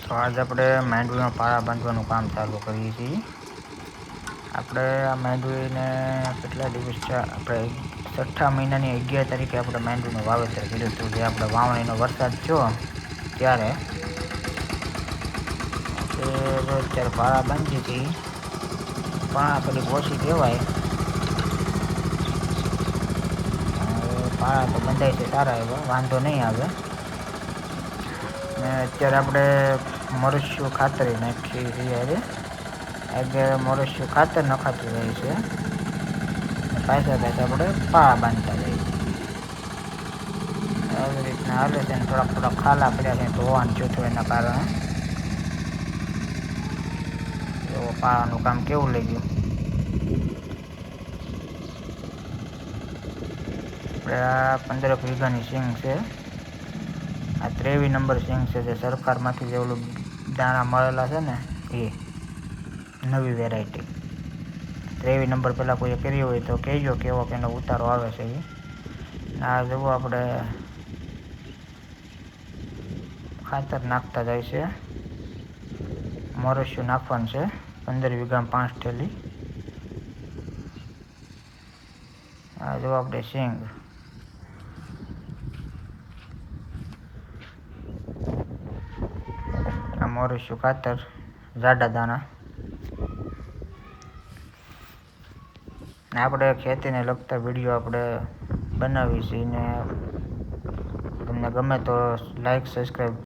તો આજ આપણે માંડવીમાં પાળા બાંધવાનું કામ ચાલુ કરીએ છીએ. આપણે આ માંડવીને કેટલા દિવસ આપણે 6ઠા મહિનાની 11 તારીખે આપણે માંડવીનું વાવેતર કર્યું હતું. જે આપણે વાવણીનો વરસાદ થયો ત્યારે અત્યારે પાળા બાંધી હતી. પાળા થોડીક ઓછી કહેવાય, પાળા તો બંધાય છે સારા એવા, વાંધો નહીં આવે. ને અત્યારે આપણે મરસ્યું ખાતર નાખીએ છીએ. આજે મરસ્યું ખાતર નખાતું રહે છે. પાછા આપણે પાળા બાંધતા જઈએ છીએ. આવી રીતના હાલે છે. થોડાક ખાલા પડ્યા છે ધોવાણ થયું હતું એના કારણે. એવો પાળાનું કામ કેવું લાગ્યું? આપણે આ 15 વીઘાની સિંગ છે. આ 23 નંબર સિંગ છે, જે સરકારમાંથી જે ઓલું દાણા મળેલા છે ને, એ નવી વેરાયટી 23 નંબર. પહેલાં કોઈએ કર્યો હોય તો કહેજો કેવો કે એનો ઉતારો આવે છે. આ જુઓ આપણે ખાતર નાખતા જાય છે. મોરસ્યું નાખવાનું છે 15 વીઘામાં 5 થેલી. આ જુઓ આપણે સિંગ, આ મોરસ્યું ખાતર, જાડા દાણા. આપણે ખેતીને લગતા વિડીયો આપણે બનાવીએ છીએ ને તમને ગમે તો લાઈક, સબસ્ક્રાઈબ